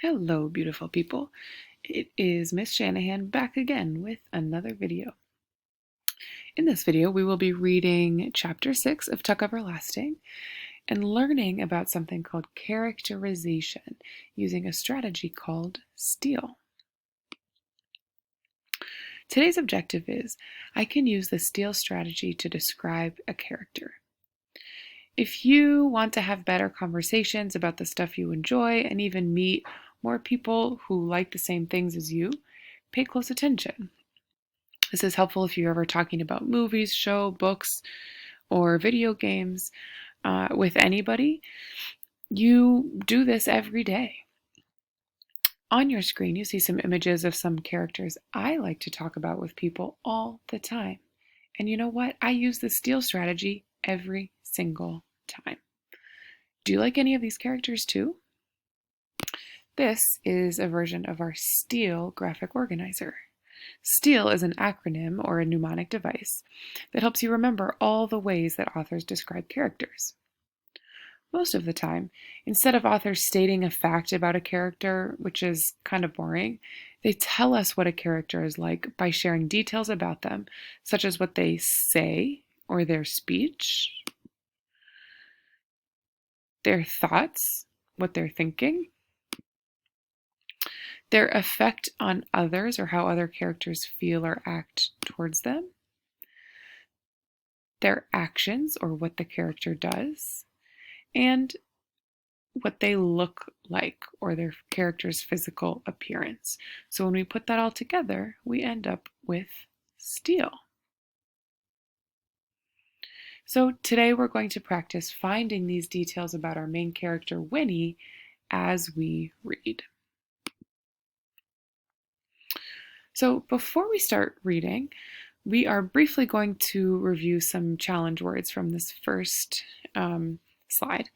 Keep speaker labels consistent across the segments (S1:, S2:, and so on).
S1: Hello, beautiful people. It is Miss Shanahan back again with another video. In this video, we will be reading Chapter 6 of Tuck Everlasting and learning about something called characterization using a strategy called steal. Today's objective is I can use the steal strategy to describe a character. If you want to have better conversations about the stuff you enjoy and even meet more people who like the same things as you, pay close attention. This is helpful if you're ever talking about movies, books, or video games with anybody. You do this every day. On your screen, you see some images of some characters I like to talk about with people all the time. And you know what? I use the steal strategy every single time. Do you like any of these characters too? This is a version of our steal graphic organizer. STEAL is an acronym or a mnemonic device that helps you remember all the ways that authors describe characters. Most of the time, instead of authors stating a fact about a character, which is kind of boring, they tell us what a character is like by sharing details about them, such as what they say or their speech, their thoughts, what they're thinking, their effect on others or how other characters feel or act towards them, their actions or what the character does, and what they look like or their character's physical appearance. So when we put that all together, we end up with steal. So today we're going to practice finding these details about our main character, Winnie, as we read. So before we start reading, we are briefly going to review some challenge words from this first slide.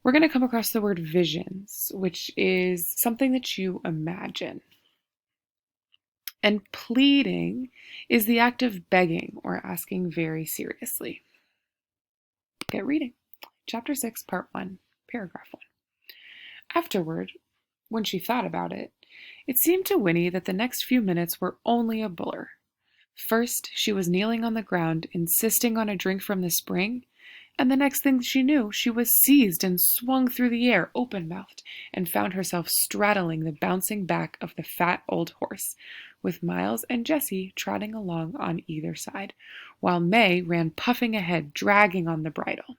S1: We're going to come across the word visions, which is something that you imagine. And pleading is the act of begging or asking very seriously. Get reading. Chapter 6, Part 1, Paragraph 1. Afterward, when she thought about it, it seemed to Winnie that the next few minutes were only a blur. First, she was kneeling on the ground, insisting on a drink from the spring, and the next thing she knew, she was seized and swung through the air, open-mouthed, and found herself straddling the bouncing back of the fat old horse, with Miles and Jessie trotting along on either side, while May ran puffing ahead, dragging on the bridle.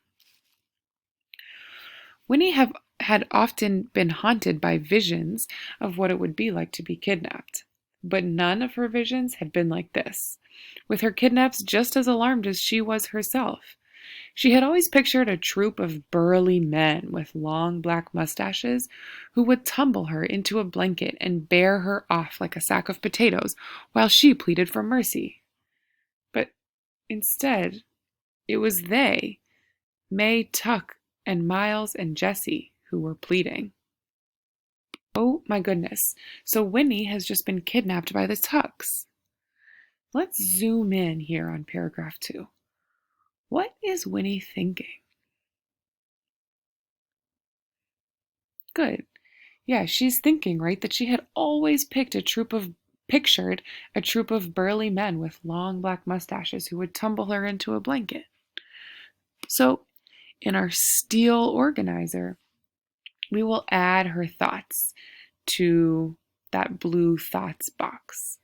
S1: Winnie had often been haunted by visions of what it would be like to be kidnapped. But none of her visions had been like this, with her kidnaps just as alarmed as she was herself. She had always pictured a troop of burly men with long black mustaches who would tumble her into a blanket and bear her off like a sack of potatoes while she pleaded for mercy. But instead, it was they, May, Tuck, and Miles and Jessie, who were pleading. Oh my goodness, so Winnie has just been kidnapped by the Tucks. Let's zoom in here on paragraph 2. What is Winnie thinking? Good. Yeah, she's thinking, right, that she had always pictured a troop of burly men with long black mustaches who would tumble her into a blanket. So, in our steal organizer, we will add her thoughts to that blue thoughts box.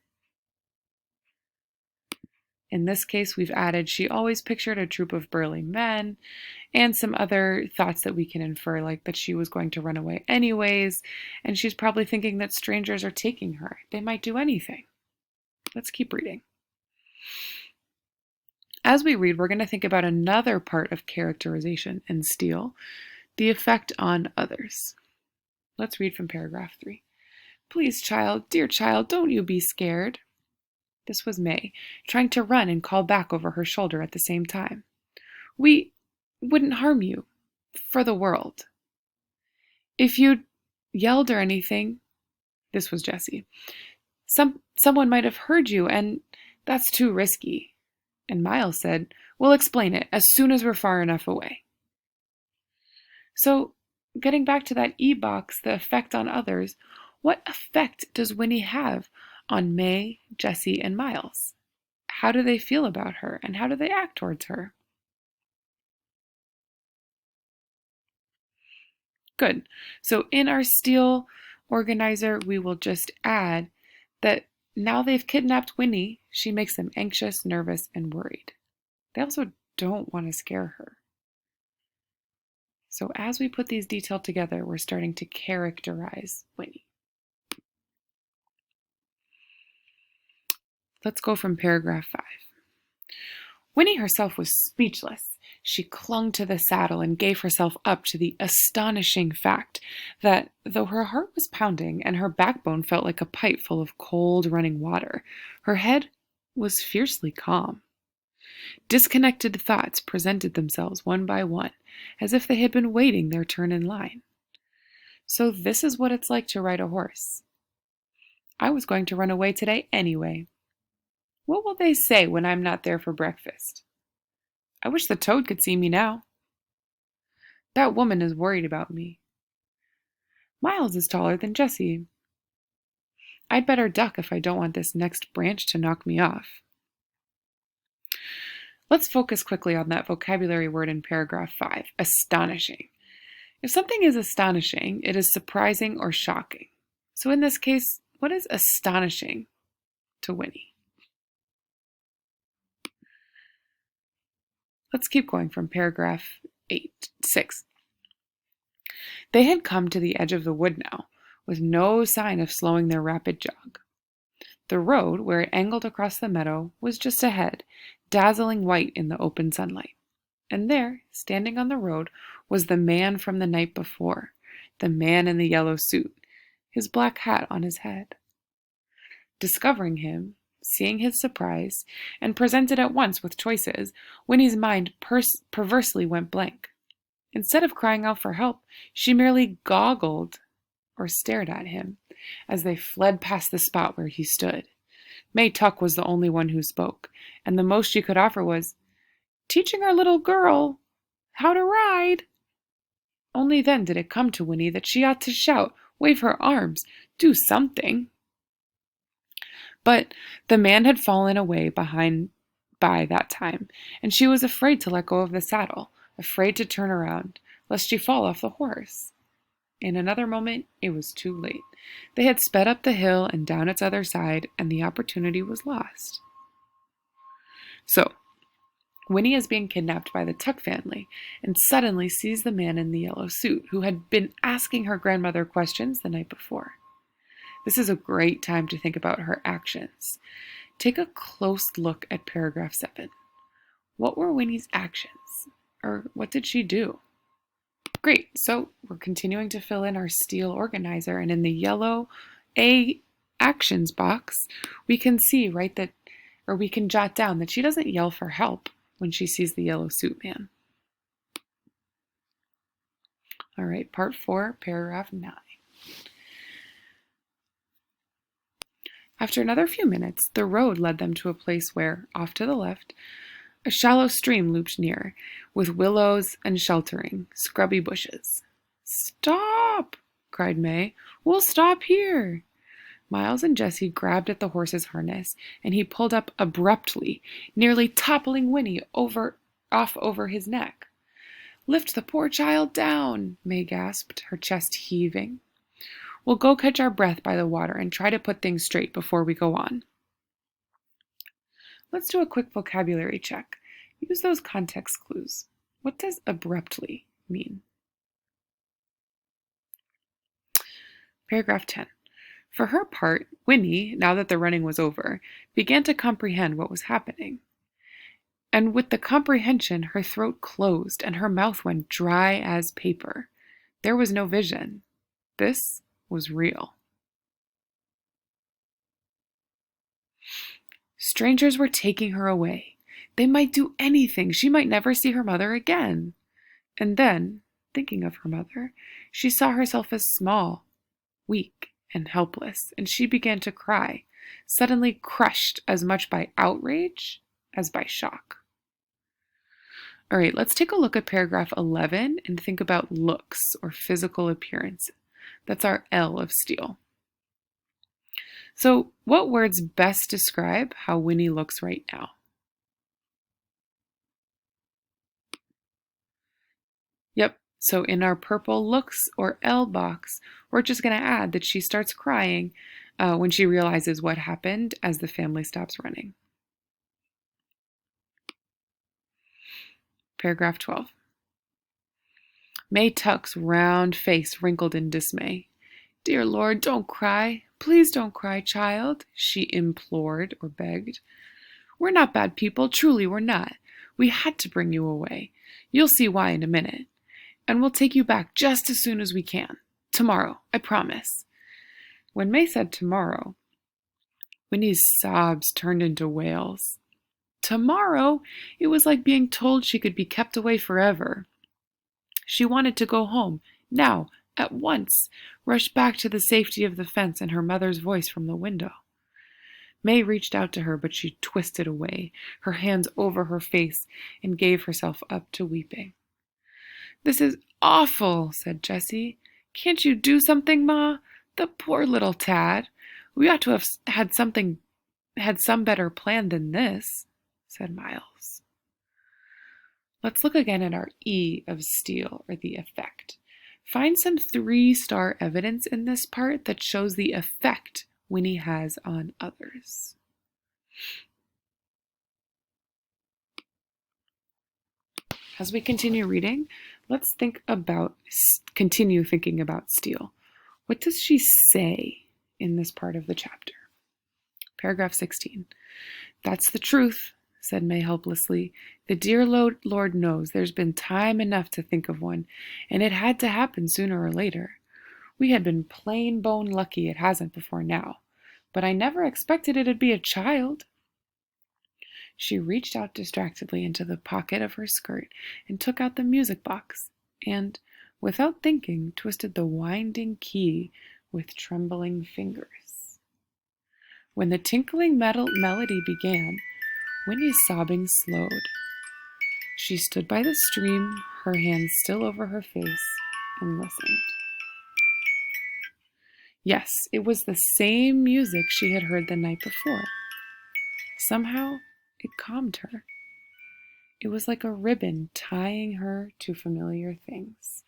S1: In this case, we've added she always pictured a troop of burly men and some other thoughts that we can infer, like that she was going to run away anyways, and she's probably thinking that strangers are taking her. They might do anything. Let's keep reading. As we read, we're going to think about another part of characterization and steal, the effect on others. Let's read from paragraph 3. Please, child, dear child, don't you be scared. This was May, trying to run and call back over her shoulder at the same time. We wouldn't harm you, for the world. If you'd yelled or anything, this was Jessie, someone might have heard you, and that's too risky. And Miles said, we'll explain it as soon as we're far enough away. So getting back to that e-box, the effect on others, what effect does Winnie have on May, Jessie, and Miles? How do they feel about her, and how do they act towards her? Good. So in our steel organizer, we will just add that now they've kidnapped Winnie, she makes them anxious, nervous, and worried. They also don't want to scare her. So as we put these details together, we're starting to characterize Winnie. Let's go from paragraph 5. Winnie herself was speechless. She clung to the saddle and gave herself up to the astonishing fact that, though her heart was pounding and her backbone felt like a pipe full of cold running water, her head was fiercely calm. Disconnected thoughts presented themselves one by one, as if they had been waiting their turn in line. So this is what it's like to ride a horse. I was going to run away today anyway. What will they say when I'm not there for breakfast? I wish the toad could see me now. That woman is worried about me. Miles is taller than Jessie. I'd better duck if I don't want this next branch to knock me off. Let's focus quickly on that vocabulary word in paragraph 5, astonishing. If something is astonishing, it is surprising or shocking. So in this case, what is astonishing to Winnie? Let's keep going from paragraph 6. They had come to the edge of the wood now, with no sign of slowing their rapid jog. The road, where it angled across the meadow, was just ahead, dazzling white in the open sunlight. And there, standing on the road, was the man from the night before, the man in the yellow suit, his black hat on his head. Discovering him, seeing his surprise, and presented at once with choices, Winnie's mind perversely went blank. Instead of crying out for help, she merely goggled or stared at him as they fled past the spot where he stood. May Tuck was the only one who spoke, and the most she could offer was, "Teaching our little girl how to ride." Only then did it come to Winnie that she ought to shout, wave her arms, do something. But the man had fallen away by that time, and she was afraid to let go of the saddle, afraid to turn around, lest she fall off the horse. In another moment, it was too late. They had sped up the hill and down its other side, and the opportunity was lost. So, Winnie is being kidnapped by the Tuck family and suddenly sees the man in the yellow suit who had been asking her grandmother questions the night before. This is a great time to think about her actions. Take a close look at paragraph 7. What were Winnie's actions? Or what did she do? Great, so we're continuing to fill in our steel organizer, and in the yellow A actions box, we can see we can jot down that she doesn't yell for help when she sees the yellow suit man. All right, part 4, paragraph 9. After another few minutes, the road led them to a place where, off to the left, a shallow stream looped near, with willows and sheltering, scrubby bushes. "Stop!" cried May. "We'll stop here." Miles and Jessie grabbed at the horse's harness, and he pulled up abruptly, nearly toppling Winnie off over his neck. "Lift the poor child down," May gasped, her chest heaving. "We'll go catch our breath by the water and try to put things straight before we go on." Let's do a quick vocabulary check. Use those context clues. What does abruptly mean? Paragraph 10. For her part, Winnie, now that the running was over, began to comprehend what was happening. And with the comprehension, her throat closed and her mouth went dry as paper. There was no vision. This was real. Strangers were taking her away. They might do anything. She might never see her mother again. And then, thinking of her mother, she saw herself as small, weak, and helpless, and she began to cry, suddenly crushed as much by outrage as by shock. All right, let's take a look at paragraph 11 and think about looks or physical appearance. That's our L of steal. So, what words best describe how Winnie looks right now? Yep, so in our purple looks or L box, we're just going to add that she starts crying when she realizes what happened as the family stops running. Paragraph 12. May Tuck's round face wrinkled in dismay. "Dear Lord, don't cry. Please don't cry, child," she implored or begged. "We're not bad people, truly we're not. We had to bring you away. You'll see why in a minute. And we'll take you back just as soon as we can. Tomorrow, I promise." When May said tomorrow, Winnie's sobs turned into wails. Tomorrow? It was like being told she could be kept away forever. She wanted to go home, now, at once, rush back to the safety of the fence and her mother's voice from the window. May reached out to her, but she twisted away, her hands over her face, and gave herself up to weeping. "This is awful," said Jessie. "Can't you do something, Ma? The poor little tad. We ought to have had some better plan than this," said Miles. Let's look again at our E of steal, or the effect. Find some 3-star evidence in this part that shows the effect Winnie has on others. As we continue reading, let's continue thinking about steal. What does she say in this part of the chapter? Paragraph 16. "That's the truth," said May helplessly. "The dear Lord knows there's been time enough to think of one, and it had to happen sooner or later. We had been plain bone lucky it hasn't before now, but I never expected it'd be a child." She reached out distractedly into the pocket of her skirt and took out the music box, and, without thinking, twisted the winding key with trembling fingers. When the tinkling melody began, Winnie's sobbing slowed. She stood by the stream, her hands still over her face, and listened. Yes, it was the same music she had heard the night before. Somehow, it calmed her. It was like a ribbon tying her to familiar things.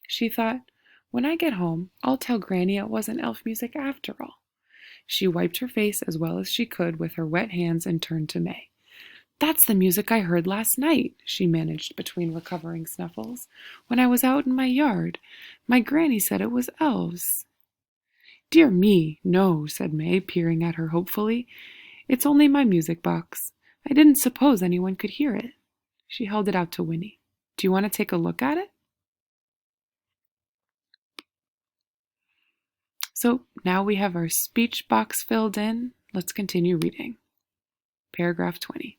S1: She thought, "When I get home, I'll tell Granny it wasn't elf music after all." She wiped her face as well as she could with her wet hands and turned to May. "That's the music I heard last night," she managed between recovering snuffles, "when I was out in my yard. My granny said it was elves." "Dear me, no," said May, peering at her hopefully. "It's only my music box. I didn't suppose anyone could hear it." She held it out to Winnie. "Do you want to take a look at it?" So now we have our speech box filled in. Let's continue reading. Paragraph 20.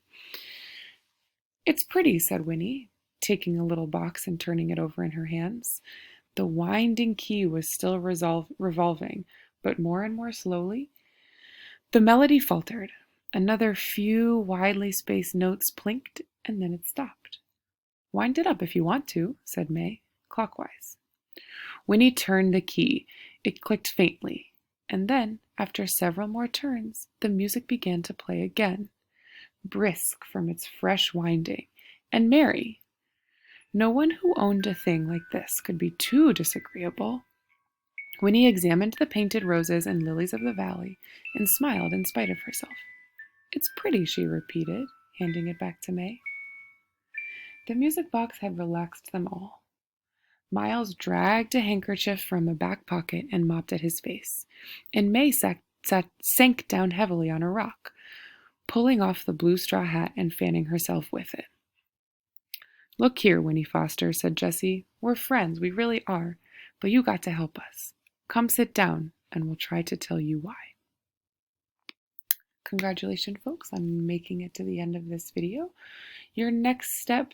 S1: "It's pretty," said Winnie, taking a little box and turning it over in her hands. The winding key was still revolving, but more and more slowly. The melody faltered. Another few widely spaced notes plinked, and then it stopped. "Wind it up if you want to," said May, clockwise. Winnie turned the key. It clicked faintly, and then, after several more turns, the music began to play again, brisk from its fresh winding, and merry. No one who owned a thing like this could be too disagreeable. Winnie examined the painted roses and lilies of the valley and smiled in spite of herself. "It's pretty," she repeated, handing it back to May. The music box had relaxed them all. Miles dragged a handkerchief from a back pocket and mopped at his face, and May sank down heavily on a rock, pulling off the blue straw hat and fanning herself with it. "Look here, Winnie Foster," said Jessie. "We're friends, we really are, but you got to help us. Come sit down, and we'll try to tell you why." Congratulations, folks, on making it to the end of this video. Your next step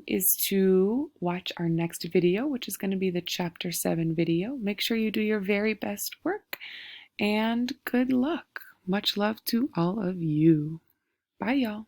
S1: is to watch our next video, which is going to be the Chapter 7 video. Make sure you do your very best work, and good luck. Much love to all of you. Bye, y'all.